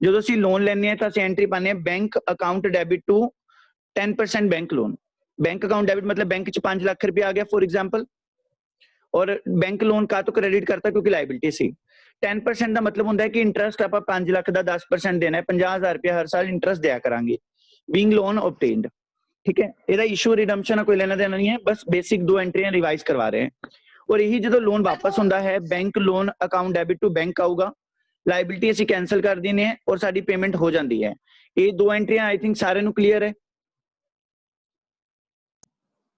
ਜਦੋਂ ਅਸੀਂ ਲੋਨ ਲੈਣੇ ਆ ਤਾਂ ਅਸੀਂ ਐਂਟਰੀ ਪਾਣੇ ਆ bank account debit to 10% bank loan. Bank account debit मतलब बैंक च 5 लाख रुपया आ गया फॉर एग्जांपल, और बैंक लोन का तो क्रेडिट करता क्योंकि लाइबिलिटी सी। 10% का मतलब होता है कि इंटरेस्ट आप 5 लाख का 10% देना है, 50,000 रुपया हर साल इंटरेस्ट दिया करांगे, बीइंग लोन ऑब्टेन्ड। ठीक है, ਇਹਦਾ ਇਸ਼ੂ ਰਿਡਮਪਸ਼ਨ ਕੋਈ ਲੈਣਾ ਦੇਣਾ ਨਹੀਂ ਹੈ, ਬਸ ਬੇਸਿਕ ਦੋ ਐਂਟਰੀਆਂ ਰਿਵਾਈਜ਼ ਕਰਵਾ ਰਹੇ हैं। और यही ਜਦੋਂ ਲੋਨ ਵਾਪਸ ਹੁੰਦਾ ਹੈ bank loan account debit to bank ਆਊਗਾ, ਲਾਇਬਿਲਿਟੀ ਅਸੀਂ ਕੈਨਸਲ ਕਰ ਦਿੰਦੇ ਹਾਂ और ਸਾਡੀ ਪੇਮੈਂਟ ਹੋ ਜਾਂਦੀ ਹੈ। ਇਹ ਦੋ ਐਂਟਰੀਆਂ ਆਈ ਥਿੰਕ ਸਾਰਿਆਂ ਨੂੰ ਕਲੀਅਰ ਹੈ।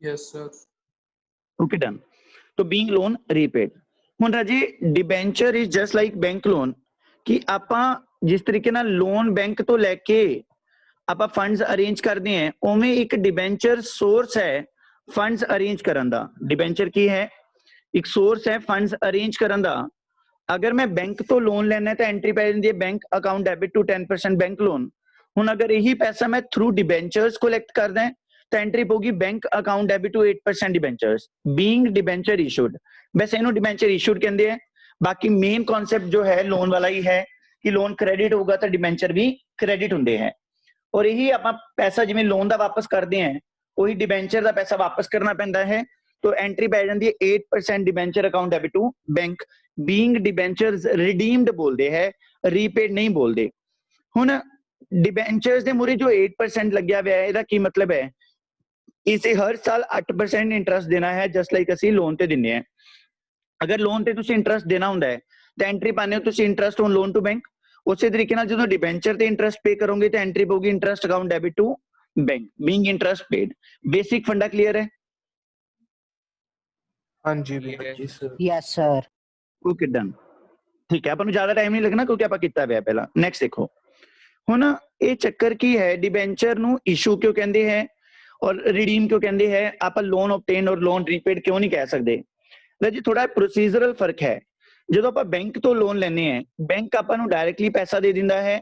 Yes sir. Okay, done. तो being loan repaid। ਹੁਣ ਰਾਜੇ debenture is just like bank loan, ਕਿ ਆਪਾਂ ਜਿਸ ਤਰੀਕੇ ਨਾਲ ਲੋਨ ਬੈਂਕ ਤੋਂ ਲੈ ਕੇ ਆਪਾਂ ਫੰਡਸ ਅਰੇਂਜ ਕਰਦੇ ਹਾਂ, ਉਵੇਂ ਇੱਕ ਡਿਬੈਂਚਰ ਸੋਰਸ ਹੈ ਫੰਡਸ ਅਰੇਂਜ ਕਰਨ ਦਾ। ਡਿਬੈਂਚਰ ਕੀ ਹੈ? ਇੱਕ ਸੋਰਸ ਹੈ ਫੰਡਸ ਅਰੇਂਜ ਕਰਨ ਦਾ। ਅਗਰ ਮੈਂ ਬੈਂਕ ਤੋਂ ਲੋਨ ਲੈਣਾ ਤਾਂ ਐਂਟਰੀ ਪੈ ਜਾਂਦੀ ਹੈ bank account debit to 10% bank loan. ਹੁਣ ਅਗਰ ਇਹੀ ਪੈਸਾ ਮੈਂ ਥਰੂ ਡਿਬੈਂਚਰਸ ਕਲੈਕਟ ਕਰਦਾ ਹੈ ਤਾਂ ਐਂਟਰੀ ਪਊਗੀ bank account debit to 8% debentures being debenture issued. ਵੈਸੇ ਇਹਨੂੰ ਡਿਬੈਂਚਰ ਇਸ਼ੂਡ ਕਹਿੰਦੇ ਆ, ਬਾਕੀ ਮੇਨ ਕਨਸੈਪਟ ਜੋ ਹੈ ਲੋਨ ਵਾਲਾ ਹੀ ਹੈ ਕਿ ਲੋਨ ਕ੍ਰੈਡਿਟ ਹੋਊਗਾ ਤਾਂ ਡਿਬੈਂਚਰ ਵੀ ਕ੍ਰੈਡਿਟ ਹੁੰਦੇ ਹੈ। ਔਰ ਇਹੀ ਆਪਾਂ ਪੈਸਾ ਜਿਵੇਂ ਲੋਨ ਦਾ ਵਾਪਸ ਕਰਦੇ ਹਾਂ ਉਹੀ ਡਿਬੈਂਚਰ ਦਾ ਪੈਸਾ ਵਾਪਸ ਕਰਨਾ ਪੈਂਦਾ ਹੈ। तो एंट्री पै जाती है 8% debenture account debit to bank being debentures redeemed बोलते हैं, रीपेड नहीं बोलते। हुन डिबेंचर्स दे मूरे जो 8% लग्या हुआ है, ਇਹਦਾ ਕੀ मतलब है? इसे हर साल 8% इंटरेस्ट देना है, जस्ट लाइक ਅਸੀਂ ਲੋਨ ਤੇ ਦਿੰਨੇ ਆ। अगर लोन ਤੇ ਤੁਸੀਂ ਇੰਟਰਸਟ ਦੇਣਾ ਹੁੰਦਾ ਹੈ ਤਾਂ ਐਂਟਰੀ ਪਾਣੇ ਹੋ ਤੁਸੀਂ interest on loan to bank. ਉਸੇ ਤਰੀਕੇ ਨਾਲ ਜਦੋਂ ਡਿਬੈਂਚਰ ਤੇ ਇੰਟਰਸਟ ਪੇ ਕਰੋਗੇ ਤਾਂ ਐਂਟਰੀ ਪਊਗੀ interest account debit to bank being interest paid. Basic फंडा क्लियर है? हाँ जी भैया। Yes sir. Okay done. ठीक है, अपन ज्यादा टाइम नहीं लगना क्योंकि आप किया हुआ पहला। नेक्स्ट देखो हुन ये चक्कर की है, डिबेंचर नू इशू क्यों कहते हैं और रिडीम क्यों कहते हैं, आप लोन ऑब्टेन और लोन रीपेड क्यों नहीं कह सकते? जी थोड़ा प्रोसीजरल फर्क है। जो आप बैंक तो लोन लेने हैं, बैंक आपको डायरेक्टली पैसा दे दिंदा है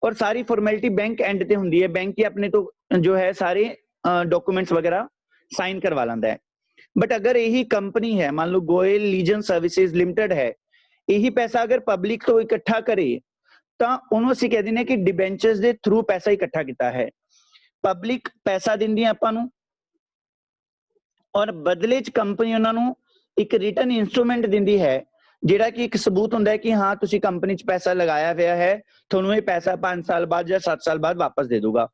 और सारी फॉर्मेलिटी बैंक एंड ते हुंदी है। बैंक ही अपने तो जो है सारे डॉक्यूमेंट्स वगैरह साइन करवा लैंदा है। बट अगर यही कंपनी है, मान लो गोयल लीजन सर्विसेज लिमिटेड है, यही पैसा अगर पब्लिक तो इकट्ठा करे तो उन्होंने ਅਸੀਂ कह ਦਿੰਦੇ कि डिबेंचर्स ਦੇ थ्रू पैसा इकट्ठा किया है। पब्लिक पैसा ਦਿੰਦੀ ਹੈ ਆਪਾਂ ਨੂੰ और बदले च कंपनी उन्होंने एक रिटन इंस्ट्रूमेंट दिंदी है ਜਿਹੜਾ कि एक सबूत ਹੁੰਦਾ है कि हाँ ਤੁਸੀਂ कंपनी च पैसा लगाया हुआ है, ਤੁਹਾਨੂੰ ਇਹ पैसा 5 साल बाद या 7 साल बाद वापस दे दूंगा।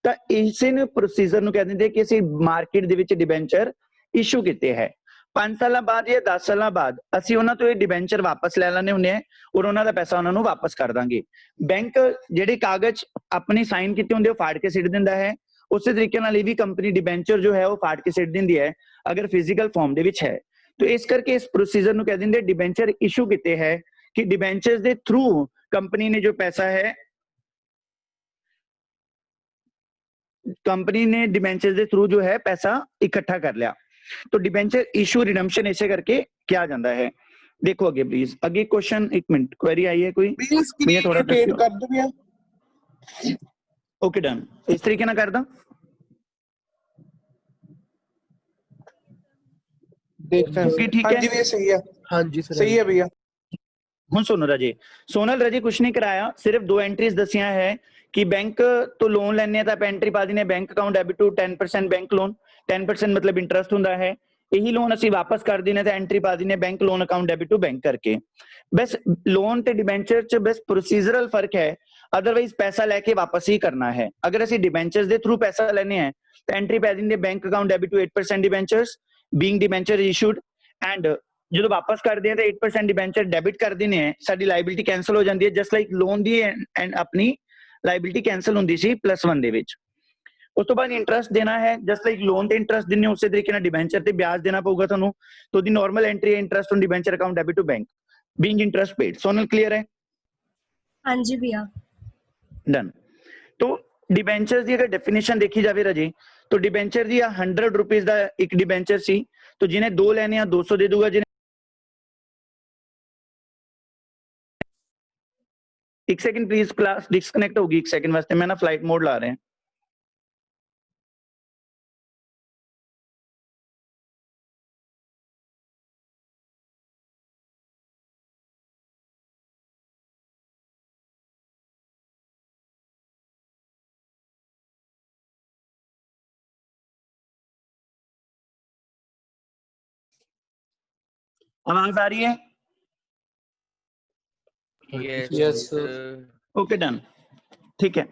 ਤਾਂ ਇਸੇ ਨੂੰ ਪ੍ਰੋਸੀਜਰ ਨੂੰ ਕਹਿ ਦਿੰਦੇ ਕਿ ਅਸੀਂ ਮਾਰਕੀਟ ਦੇ ਵਿੱਚ ਡਿਬੈਂਚਰ ਇਸ਼ੂ ਕੀਤੇ ਹੈ। 5 ਸਾਲਾਂ ਬਾਅਦ ਜਾਂ 10 ਸਾਲਾਂ ਬਾਅਦ ਅਸੀਂ ਉਹਨਾਂ ਤੋਂ ਇਹ ਡਿਬੈਂਚਰ ਵਾਪਸ ਲੈ ਲੈਣੇ ਹੁੰਦੇ ਆ ਔਰ ਉਹਨਾਂ ਦਾ ਪੈਸਾ ਉਹਨਾਂ ਨੂੰ ਵਾਪਸ ਕਰ ਦਾਂਗੇ। ਬੈਂਕ ਜਿਹੜੇ ਕਾਗਜ਼ ਆਪਣੇ ਸਾਈਨ ਕੀਤੇ ਹੁੰਦੇ ਉਹ ਫਾੜ ਕੇ ਸਿੱਟ ਦਿੰਦਾ ਹੈ। ਉਸੇ ਤਰੀਕੇ ਨਾਲ ਇਹ ਵੀ ਕੰਪਨੀ ਡਿਬੈਂਚਰ ਜੋ ਹੈ ਉਹ ਫਾੜ ਕੇ ਸਿੱਟ ਦਿੰਦੀ ਹੈ ਅਗਰ ਫਿਜ਼ੀਕਲ ਫਾਰਮ ਦੇ ਵਿੱਚ ਹੈ। तो इस करके इस प्रोसीजर ਨੂੰ कह ਦਿੰਦੇ डिबेंचर इशू किते है कि डिबेंचर्स ਦੇ थ्रू कंपनी ने जो पैसा है, कंपनी ने डिबेंचर्स ਦੇ थ्रू जो है पैसा इकट्ठा कर लिया। तो डिबेंचर इशू रिडम्पशन ऐसे करके क्या जाता है। देखो आगे प्लीज, आगे क्वेश्चन, एक मिनट क्वेरी आई है कोई भैया थोड़ा कर दो भैया। ओके डन, इस तरीके ना कर दा। देखते हैं ठीक है, हाँ जी भैया सही है। हाँ जी सही है भैया। ਹੁਣ ਸੁਣੋ ਰਾਜੇ, ਸੋਨਲ ਰਾਜੇ ਕੁਛ ਨਹੀਂ ਕਰਾਇਆ, ਸਿਰਫ ਦੋ ਐਂਟਰੀਜ਼ ਦਸੀਆਂ ਹੈ ਕਿ ਬੈਂਕ ਤੋਂ ਲੋਨ ਲੈਣੇ ਤਾਂ ਐਂਟਰੀ ਪਾ ਦਿੰਦੇ bank account debit to 10% bank loan. 10% मतलब इंटरेस्ट ਹੁੰਦਾ ਹੈ। ਇਹੀ ਲੋਨ ਅਸੀਂ ਵਾਪਸ ਕਰ ਦਿੰਦੇ ਤਾਂ ਐਂਟਰੀ ਪਾ ਦਿੰਦੇ bank loan account debit to bank ਕਰਕੇ। ਬਸ ਲੋਨ ਤੇ ਡਿਬੈਂਚਰ ਚ ਬਸ ਪ੍ਰੋਸੀਜਰਲ ਫਰਕ ਹੈ, ਅਦਰਵਾਈਜ਼ ਪੈਸਾ ਲੈ ਕੇ ਵਾਪਸ ਹੀ ਕਰਨਾ ਹੈ। ਅਗਰ ਅਸੀਂ ਡਿਬੈਂਚਰਸ ਦੇ ਥਰੂ ਪੈਸਾ ਲੈਣੇ ਹੈ ਤਾਂ ਐਂਟਰੀ ਪਾ ਦਿੰਦੇ bank account debit to 8% debentures being debenture issued and ਜਦੋਂ ਵਾਪਸ ਕਰਦੇ ਆ ਤਾਂ 8% ਡਿਬੈਂਚਰ ਡੈਬਿਟ ਕਰ ਦਿੰਦੇ ਆ, ਸਾਡੀ ਲਾਇਬਿਲਿਟੀ ਕੈਂਸਲ ਹੋ ਜਾਂਦੀ ਹੈ just like loan the and ਆਪਣੀ ਲਾਇਬਿਲਿਟੀ ਕੈਂਸਲ ਹੁੰਦੀ ਸੀ +1 ਦੇ ਵਿੱਚ। ਉਸ ਤੋਂ ਬਾਅਦ ਇੰਟਰਸਟ ਦੇਣਾ ਹੈ ਜਸਟ ਲਾਈਕ ਲੋਨ ਤੇ ਇੰਟਰਸਟ ਦਿੰਨੇ ਉਸੇ ਤਰੀਕੇ ਨਾਲ ਡਿਬੈਂਚਰ ਤੇ ਵਿਆਜ ਦੇਣਾ ਪਊਗਾ ਤੁਹਾਨੂੰ। तो दी नॉर्मल एंट्री है interest on debenture account debit to bank being interest paid. Sonal clear है? हाँ जी भैया डन। तो डिबेंचर की अगर डेफिनेशन देखी जाए राजे तो डिबेंचर दी 100 रुपीज का एक डिबेंचर सी, तो जिन्हें 2 लेने 200 दे दूंगा। जिन्हें एक सेकंड प्लीज, क्लास डिस्कनेक्ट होगी एक सेकंड वास्ते, मैं ना फ्लाइट मोड ला रहे हैं। आवाज आ रही है? Yes, sir. ओके डन, ठीक है।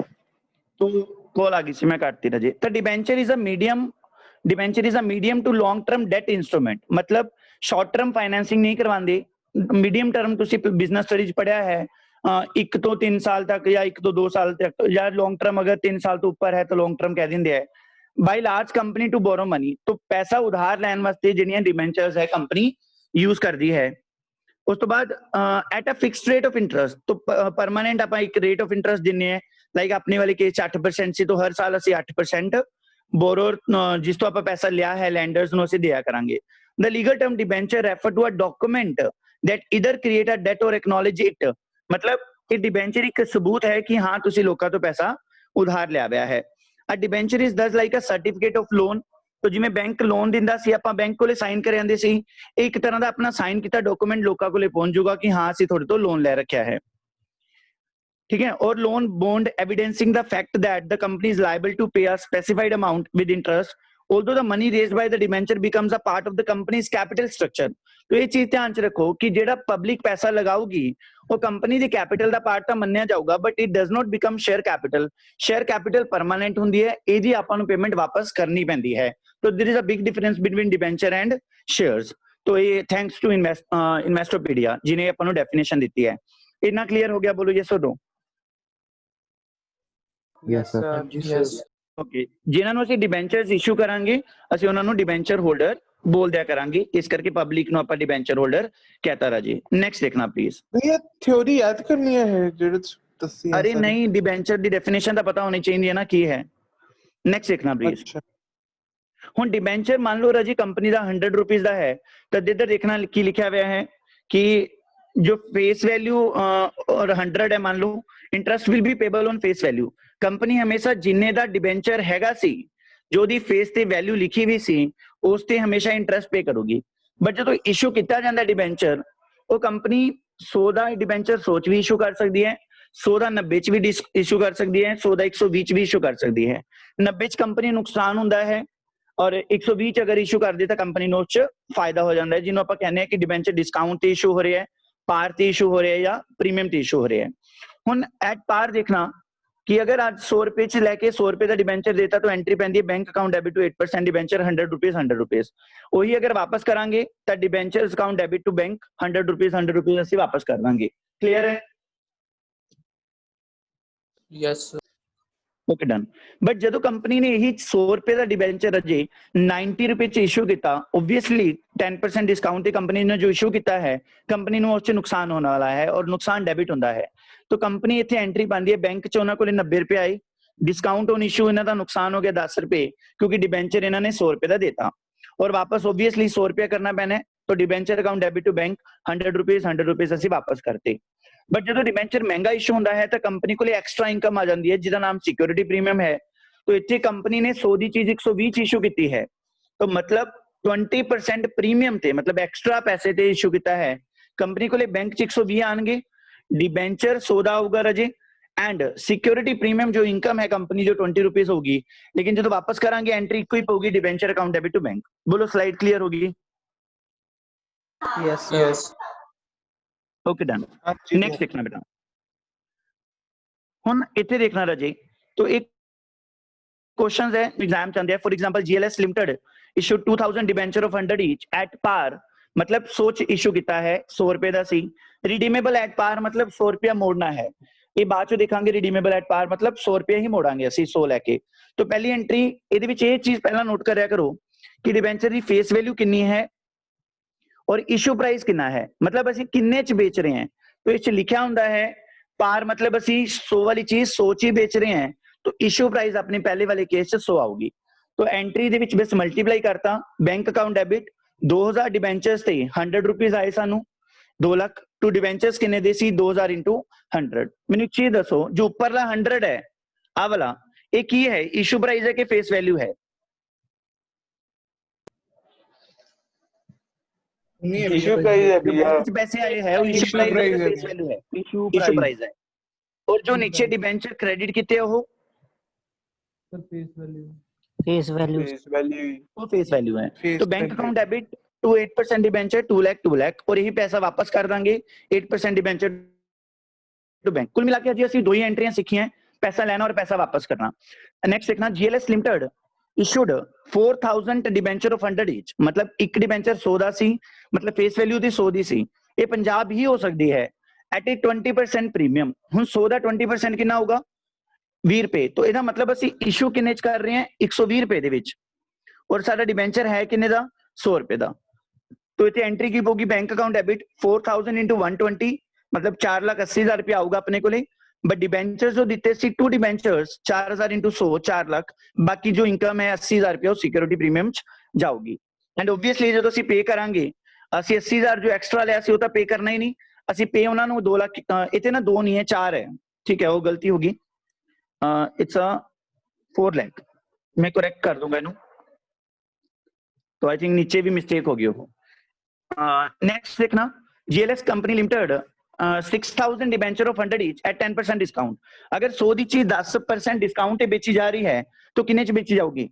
तो कॉल आ गई सी, मैं काटती रह जी। तो debenture is a medium to long term debt instrument, मतलब शॉर्ट टर्म फाइनेंसिंग नहीं करवांदे, मीडियम टर्म ਤੁਸੀਂ ਬਿਜ਼ਨਸ ਸਟੱਡੀਜ਼ ਪੜਿਆ ਹੈ 1 ਤੋਂ 3 ਸਾਲ ਤੱਕ ਜਾਂ 1 ਤੋਂ 2 ਸਾਲ ਤੱਕ, ਜਾਂ ਲੌਂਗ ਟर्म अगर 3 साल ਤੋਂ ਉੱਪਰ ਹੈ ਤਾਂ ਲੌਂਗ ਟर्म ਕਹਿ ਦਿੰਦੇ ਹੈ। By large company to borrow money, तो ਪੈਸਾ ਉਧਾਰ ਲੈਣ ਵਾਸਤੇ ਜਿਹੜੀਆਂ ਡਿਬੈਂਚਰਸ ਹੈ ਕੰਪਨੀ ਯੂਜ਼ ਕਰਦੀ ਹੈ। ਉਸ ਤੋਂ ਬਾਅਦ at a fixed rate of interest, तो ਪਰਮਾਨੈਂਟ ਆਪਾਂ ਇੱਕ ਰੇਟ ਆਫ ਇੰਟਰਸਟ ਦਿੰਨੇ ਹੈ। ਲਾਈਕ ਆਪਣੇ ਵਾਲੇ ਕੇਸ 8% ਸੀ, तो ਹਰ ਸਾਲ ਅਸੀਂ 8% ਬੋਰੋਰ ਜਿਸ ਤੋਂ ਆਪਾਂ ਪੈਸਾ ਲਿਆ ਹੈ ਲੈਂਡਰਸ ਨੂੰ ਅਸੀਂ ਦਿਆ ਕਰਾਂਗੇ। The legal term debenture refer to a document that either create a debt or acknowledge it, मतलब ਇਹ ਡਿਬੈਂਚਰ ਇੱਕ ਸਬੂਤ ਹੈ ਕਿ ਹਾਂ ਤੁਸੀਂ ਲੋਕਾਂ ਤੋਂ ਪੈਸਾ ਉਧਾਰ ਲਿਆ ਹੋਇਆ ਹੈ। a debenture is thus like a certificate of loan, तो ਜਿਵੇਂ ਬੈਂਕ ਲੋਨ ਦਿੰਦਾ ਸੀ ਆਪਾਂ ਬੈਂਕ ਕੋਲੇ ਸਾਈਨ ਕਰ ਆਂਦੇ ਸੀ, ਇਹ ਇੱਕ ਤਰ੍ਹਾਂ ਦਾ ਆਪਣਾ ਸਾਈਨ ਕੀਤਾ ਡਾਕੂਮੈਂਟ ਲੋਕਾਂ ਕੋਲੇ ਪਹੁੰਚ ਜਾਊਗਾ ਕਿ ਹਾਂ ਅਸੀਂ ਤੁਹਾਡੇ ਤੋਂ ਲੋਨ ਲੈ ਰੱਖਿਆ ਹੈ, ठीक है। और loan bond evidencing the fact that the company is liable to pay a specified amount with interest although the money raised by the debenture becomes a part of the company's capital structure। तो ये चीज ध्यान च रखो कि जेड़ा public पैसा लगाऊगी वो कंपनी दी कैपिटल दा पार्ट तो मन्निया जाऊगा, but it does not become share capital. Share capital permanent हुंदी है, एदी आपां नूं पेमेंट वापस करनी पैंदी है। तो there is a big difference between debenture and shares. तो ये थैंक्स टू इन्वेस्टोपीडिया जिन्हें आपां नूं डेफिनेशन दित्ती है। इतना क्लियर हो गया? बोलो यस और no. Yes, sir. Yes. Okay, जिन्हां नूं ਅਸੀਂ ਡਿਬੈਂਚਰਸ ਇਸ਼ੂ ਕਰਾਂਗੇ ਅਸੀਂ ਉਹਨਾਂ ਨੂੰ ਡਿਬੈਂਚਰ ਹੋਲਡਰ बोल दिया करांगे, इस करके पब्लिक नो आपा डिबेंचर होल्डर कहता रहा जी। नेक्स्ट देखना प्लीज। ये थ्योरी याद करनी है जेड़े दसी है। अरे नहीं, डिबेंचर दी डेफिनेशन दा पता होनी चाहिए ना की है। नेक्स्ट देखना प्लीज। अच्छा, हुन डिबेंचर मान लो राजी कंपनी दा 100 रुपीज दा है, तो इधर देखना की लिखा हुआ है कि जो फेस वैल्यू और 100 है, मान लो interest will be payable on face value. Company हमेशा जिन्ने दा डिबेंचर हैगा सी, जो दी फेस ते वैल्यू लिखी हुई सी उस ते हमेशा इंटरेस्ट पे करूगी। बट जो इशू किया जाता डिबेंचर, वो कंपनी 100 का डिबेंचर 100 च भी इशू कर सकती है, 100 का 90 च भी इशू कर सकती है, 100 का 120 च भी इशू कर सकती है। 90 च कंपनी नुकसान होता है और 120 अगर इशू कर दी तो कंपनी नो च फायदा हो जाता है, जिन्होंने आप कहने कि डिबेंचर डिस्काउंट ते इशू हो रहा है, पार ते इशू हो रहा है या प्रीमियम ते इशू हो रहा है। हुन एट पार देखना कि अगर आज 100 रुपए च लैके 100 रुपए का डिबेंचर देता तो एंट्री पैंदी है bank account debit to 8% debenture 100 rupees 100 rupees. वही अगर वापस करांगे तो debenture account debit to bank 100 rupees ਅਸੀਂ वापस कर देंगे। क्लियर है? yes, sir. Okay done. But जो कंपनी ने यही 100 रुपए का डिबेंचर अजे 90 रुपए च इशू किया, ओबवियसली 10% डिस्काउंट कंपनी ने जो इशू किया है कंपनी ਨੂੰ ਉਸ ਚ नुकसान होने वाला है और नुकसान डेबिट होता है। तो कंपनी इतने एंट्री पाती है बैंक च उन्होंने को 90 रुपए आए, डिस्काउंट ऑन इशू इन्हों का नुकसान हो गया 10 रुपए, क्योंकि डिबेंचर इन्होंने 100 रुपए का देता और वापस ओबवियसली 100 रुपया करना पैना है। तो debenture account debit to bank 100 rupees असं वापस करते। बट जो डिबेंचर महंगा इशू होता है तो कंपनी को एक्सट्रा इनकम आ जाती है जिसका नाम सिक्योरिटी प्रीमियम है। तो इतने कंपनी ने 100 की चीज 120 इशू की है, तो मतलब 20% प्रीमियम थे, मतलब एक्स्ट्रा पैसे ते इशू किया है। कंपनी को बैंक 120 आएंगे, डिबेंचर 100 का होगा रजे एंड सिक्योरिटी प्रीमियम जो इनकम है कंपनी जो 20 रुपीज होगी, लेकिन जो वापस करांगे एंट्री एक ही होगी debenture account debit to bank. बोलो स्लाइड क्लियर होगी? Yes, sir. Yes. Okay done. हाँ जी, नेक्स्ट देखना बेटा, हुन इथे देखना रजे। तो एक क्वेश्चन है एग्जाम चाहते हैं, for example GLS limited issue 2000 debenture of 100 each at par, मतलब 100 इशू किया है 100 रुपए का सी। रिडीमेबल एट पार मतलब 100 रुपया मोड़ना है, ये बाद चो देखांगे। रिडीमेबल एट पार मतलब 100 रुपया ही मोड़ांगे असी 100 लैके। तो पहली एंट्री ये चीज पहला नोट करया करो कि डिबेंचर की फेस वैल्यू कितनी है और इशू प्राइस कितना है, मतलब असी किन्ने च बेच रहे हैं। तो इस लिखा होंदा है पार मतलब असी 100 वाली चीज 100 च ही बेच रहे हैं, तो इशू प्राइस अपने पहले वाले केस च 100 आऊगी। तो एंट्री दे विच बस मल्टीप्लाई करता, बैंक अकाउंट डेबिट 2000 डिबेंचर्स थे 100 रुपीज आए सानू, 2 लाख टू डिबेंचर्स किन्ने दे सी 2000 इंटू 100। मैंने एक चीज दसो, जो ऊपरला 100 है आ वाला ये की है, इशू प्राइस है कि फेस वैल्यू है? इशू प्राइस है भैया। जो पैसे आए हैं वो इशू प्राइस है कि फेस वैल्यू है? इशू प्राइस है। और जो नीचे डिबेंचर क्रेडिट कितने हो फेस वैल्यू फेस वैल्यू वो फेस वैल्यू है। तो bank account debit to 8% debenture 2 lakh 2 lakh और यही पैसा वापस कर देंगे 8% डिबेंचर टू बैंक। कुल मिला के अजी ਅਸੀਂ ਦੋ ਹੀ ਐਂਟਰੀਆਂ ਸਿੱਖੀਆਂ, ਪੈਸਾ ਲੈਣਾ ਔਰ ਪੈਸਾ ਵਾਪਸ ਕਰਨਾ। ਨੈਕਸਟ ਦੇਖਣਾ GLS limited issued 4000 debenture of 100 each, मतलब एक डिबेंचर 100 ਦਾ ਸੀ, मतलब फेस वैल्यू ਦੀ 100 ਦੀ ਸੀ। ਇਹ ਪੰਜਾਬ ਹੀ ਹੋ ਸਕਦੀ ਹੈ at a 20% ਪ੍ਰੀਮੀਅਮ। ਹੁਣ 100 ਦਾ 20% ਕਿੰਨਾ ਹੋਊਗਾ 20 ਰੁਪਏ। तो ਇਹਦਾ ਮਤਲਬ ਅਸੀਂ ਇਸ਼ੂ ਕਿੰਨੇ ਚ ਕਰ ਰਹੇ ਹਾਂ 120 ਰੁਪਏ ਦੇ ਵਿੱਚ, ਔਰ ਸਾਡਾ ਡਿਬੈਂਚਰ ਹੈ ਕਿੰਨੇ ਦਾ 100 ਰੁਪਏ ਦਾ। तो इतने एंट्री की होगी बैंक अकाउंट डेबिट 4000 into 120, मतलब 4,80,000 रुपया आऊगा अपने को। बट डिबेंचर्स जो दिते सी टू डिबेंचर्स 4,000 into 100 4 लाख, बाकी जो इनकम है 80,000 रुपया सिक्योरिटी प्रीमियम जाऊगी। एंड ओबवियसली जो ਅਸੀਂ पे करांगे ਅਸੀਂ 80,000 जो एक्स्ट्रा लिया सी वो तो पे करना ही नहीं, ਅਸੀਂ पे ਉਹਨਾਂ ਨੂੰ 2 लाख इतने ना 2 नहीं है 4 है, ठीक है वो गलती होगी, इट्स अ 4 लाख, मैं करेक्ट कर दूंगा इनू। तो आई थिंक नीचे भी मिस्टेक होगी वो। नेक्स्ट देखना GLS company limited 6,000 debenture of 100 each eight 10% discount. अगर 100 दी चीज 10% डिस्काउंट पे बेची जा रही है तो कितने च बेची जाऊगी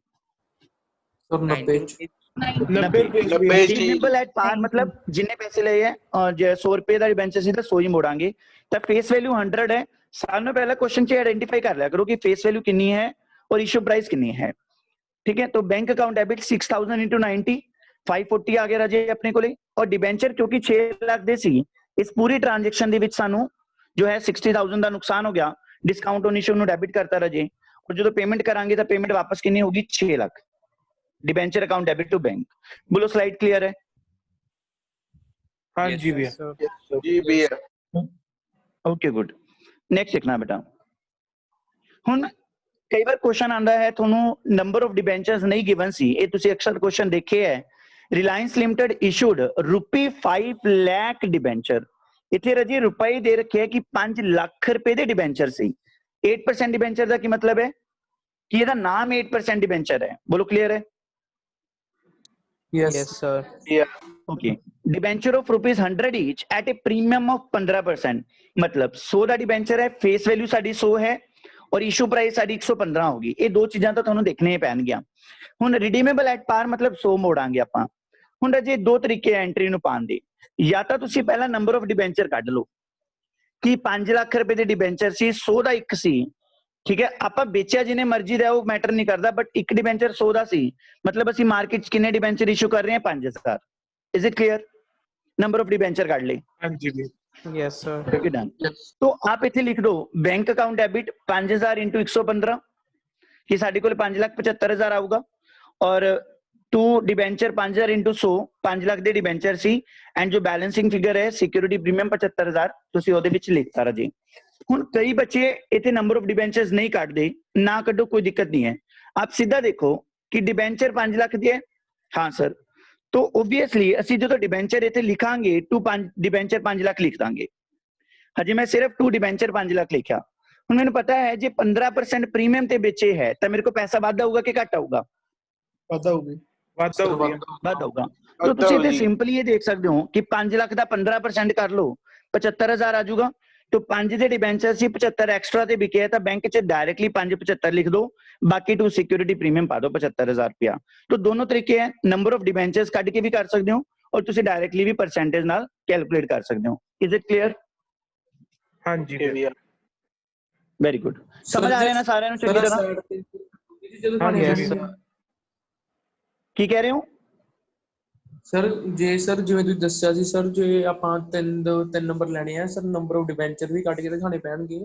90 रिडीमेबल एट पार, मतलब जिन्ने पैसे लिए है और 100 रुपए का डिबेंचर सी तो 100 ही मोड़ांगे। तो फेस वैल्यू 100 है, सानू पहला क्वेश्चन च आइडेंटिफाई कर लिया करो कि फेस वैल्यू कितनी है और इशू प्राइस कितनी है, ठीक है। तो बैंक अकाउंट डेबिट 6,000 into 90 540 आ गया राजे अपने को। और डिबेंचर क्योंकि 6 लाख दे सी, इस पूरी ट्रांजेक्शन दे विच सानू जो है 60,000 का नुकसान हो गया, डिस्काउंट ऑन इशू नु डेबिट करता राजे, और जो पेमेंट करांगे तो पेमेंट वापस कितनी होगी 6 lakh. Debenture account debit to bank. बोलो स्लाइड क्लियर है? हाँ जी भैया, जी भैया। Okay good. नेक्स्ट देखना बेटा, हुन कई बार क्वेश्चन आंदा है ਤੁਹਾਨੂੰ नंबर ऑफ डिबेंचर्स नहीं गिवन सी, ਇਹ ਤੁਸੀਂ ਅਕਸਰ क्वेश्चन देखे है। Reliance limited issued ₹5 lakh debenture, इथे रजी रुपए दे रखे है कि 5 लाख रुपए दे डिबेंचर सी। 8% डिबेंचर का की मतलब है कि ਇਹਦਾ नाम 8% डिबेंचर है। बोलो क्लियर है? Yes sir. Okay. Debenture of ₹100 each eight A premium of 15%, मतलब 100 ਦਾ डिबेंचर है, फेस वैल्यू साडी 100 है और इशू प्राइस साडी 115 होगी। ये दो चीजां तो ਤੁਹਾਨੂੰ देखने ਪੈਣਗੀਆਂ। ਹੁਣ ਰਿਡੀਮੇਬਲ ਐਟ ਪਾਰ मतलब 100 ਮੋੜਾਂਗੇ ਆਪਾਂ। ਹੁਣ ਜੇ ਦੋ ਤਰੀਕੇ ਐਂਟਰੀ ਨੂੰ ਪਾਣ ਦੇ, ਜਾਂ ਤਾਂ ਤੁਸੀਂ ਪਹਿਲਾਂ ਨੰਬਰ ਆਫ ਡਿਬੈਂਚਰ ਕੱਢ ਲਓ ਕਿ 5 ਲੱਖ ਰੁਪਏ ਦੇ ਡਿਬੈਂਚਰ ਸੀ, 100 ਦਾ ਇੱਕ ਸੀ, ਠੀਕ ਹੈ। ਆਪਾਂ ਵੇਚਿਆ ਜਿਹਨੇ ਮਰਜ਼ੀ ਦਾ ਉਹ ਮੈਟਰ ਨਹੀਂ ਕਰਦਾ, ਬਟ ਇੱਕ ਡਿਬੈਂਚਰ 100 ਦਾ ਸੀ, मतलब ਅਸੀਂ ਮਾਰਕੀਟ 'ਚ ਕਿੰਨੇ ਡਿਬੈਂਚਰ ਇਸ਼ੂ ਕਰ ਰਹੇ ਹਾਂ 5,000। Is it clear? Number of debenture काट ले। हाँ जी भैया, यस सर। Okay done. तो आप इथे लिख दो बैंक अकाउंट डेबिट 5,000 into 115 कि साडे कोल 5,75,000 आऊगा, और टू डिबेंचर 5,000 into 100 5 लाख दे डिबेंचर सी, एंड जो बैलेंसिंग फिगर है सिक्योरिटी प्रीमियम 75,000 ਤੁਸੀਂ ਉਹਦੇ ਵਿੱਚ ਲਿਖਤਾ ਰਾਜੀ। ਹੁਣ कई बच्चे इथे नंबर ऑफ डिबेंचर्स नहीं काटते, ना कटो कोई दिक्कत नहीं है। आप सीधा देखो कि डिबेंचर 5 लाख दी है, हाँ सर, तो ओबवियसली ਅਸੀਂ ਜਦੋਂ ਡਿਬੈਂਚਰ ਇੱਥੇ ਲਿਖਾਂਗੇ ਟੂ 5 ਡਿਬੈਂਚਰ 5 ਲੱਖ ਲਿਖ ਦਾਂਗੇ। ਹਜੇ ਮੈਂ ਸਿਰਫ ਟੂ ਡਿਬੈਂਚਰ 5 ਲੱਖ ਲਿਖਿਆ। ਹੁਣ ਮੈਨੂੰ ਪਤਾ ਹੈ ਜੇ 15% ਪ੍ਰੀਮੀਅਮ ਤੇ ਵੇਚੇ ਹੈ ਤਾਂ ਮੇਰੇ ਕੋ ਪੈਸਾ ਵੱਧ ਆਊਗਾ ਕਿ ਘੱਟ ਆਊਗਾ? ਵੱਧ ਆਊਗੀ। ਵੱਧ ਆਊਗਾ। तो ਤੁਸੀਂ ਤੇ ਸਿੰਪਲੀ ਇਹ ਦੇਖ ਸਕਦੇ ਹੋ ਕਿ 5 ਲੱਖ ਦਾ 15% ਕਰ ਲਓ 75,000 ਆ ਜਾਊਗਾ। तो 5 ਦੇ ਡਿਬੈਂਚਰ ਸੀ 75 ਐਕਸਟਰਾ ਤੇ ਵਿਕਿਆ ਤਾਂ ਬੈਂਕ 'ਚ डायरेक्टली 575 ਲਿਖ ਦੋ, बाकी टू सिक्योरिटी प्रीमियम पा दो 75,000 रुपया। तो दोनों तरीके हैं, नंबर ऑफ डिबेंचर्स कट के भी कर सकते हो और तुसी डायरेक्टली भी परसेंटेज नाल कैलकुलेट कर सकते हो। Is it clear? हाँ जी भैया, वेरी गुड। समझ आ रहा है ना सारे नु चंगी तरह? हाँ जी सर। की कह रहे हो सर? जे सर जिवें तुसीं दस्सिया सी सर, जे आपां तीन नंबर लैणे आ सर, नंबर ऑफ डिबेंचर भी कट के दिखाने पैणगे?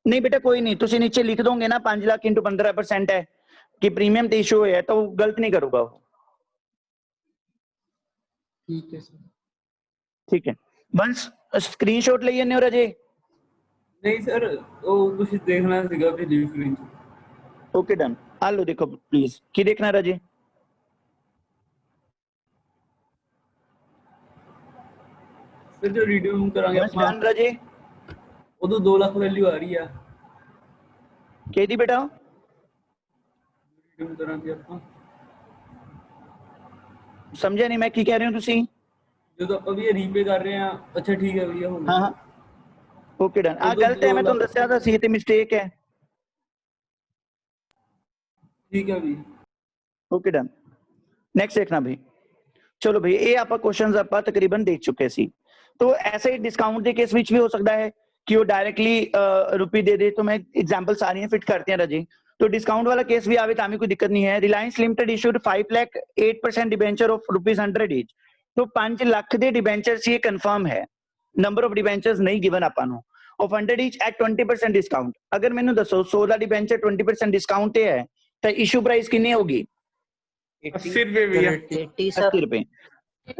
नहीं बेटा कोई नहीं, तुसी नीचे लिख दोगे ना 5 लाख into 15% है कि प्रीमियम ते इशू है, तो गलत नहीं करूंगा वो। ठीक है सर। ठीक है, बस स्क्रीनशॉट ले जन्ने हो राजे? नहीं सर, वो कुछ देखना सीगा पिछली स्क्रीन। Okay done. आ लो देखो प्लीज, की देखना राजे? सर जो रिड्यूम करांगे बस डन राजे। उदो 2 लाख वैल्यू आ रही है केदी बेटा? रिड्यूम करांगे ਆਪਾਂ समझा नहीं मैं की कह रहे हो तुसी? ਜਦੋਂ ਆਪਾਂ ਵੀ ਰੀਪੇ ਕਰ ਰਹੇ ਆ। ਅੱਛਾ ਠੀਕ ਹੈ ਭਈਆ, ਹੋ हाँ हाँ ओके डन। आ गलत है, मैं तुम दस्या था सी ते मिस्टेक है। ठीक है भी। Okay done. नेक्स्ट देखना भाई, ਚਲੋ ਭਈ ਇਹ ਆਪਾਂ ਕੁਐਸਚਨਸ ਆਪਾਂ ਤਕਰੀਬਨ ਦੇਖ ਚੁੱਕੇ ਸੀ। तो ऐसे ही डिस्काउंट के केस विच भी हो सकता है कि वो डायरेक्टली रुपी दे दे। तो मैं एग्जांपल सारी फिट करते हैं रजी। तो डिस्काउंट वाला केस भी आवे तामी कोई दिक्कत नहीं है। Reliance limited issued 5 lakh 8% debenture of ₹100 each. तो 5 लाख ਦੇ डिबेंचर्स ये कंफर्म है। नंबर ऑफ डिबेंचर्स नहीं गिवन ਆਪਾਂ ਨੂੰ ऑफ 100 ईच एट 20% डिस्काउंट। अगर मैंने दसो 100 ਦਾ डिबेंचर 20% डिस्काउंट ਤੇ है तो इशू प्राइस कितनी होगी? 80 रुपए भैया। 80 रुपए।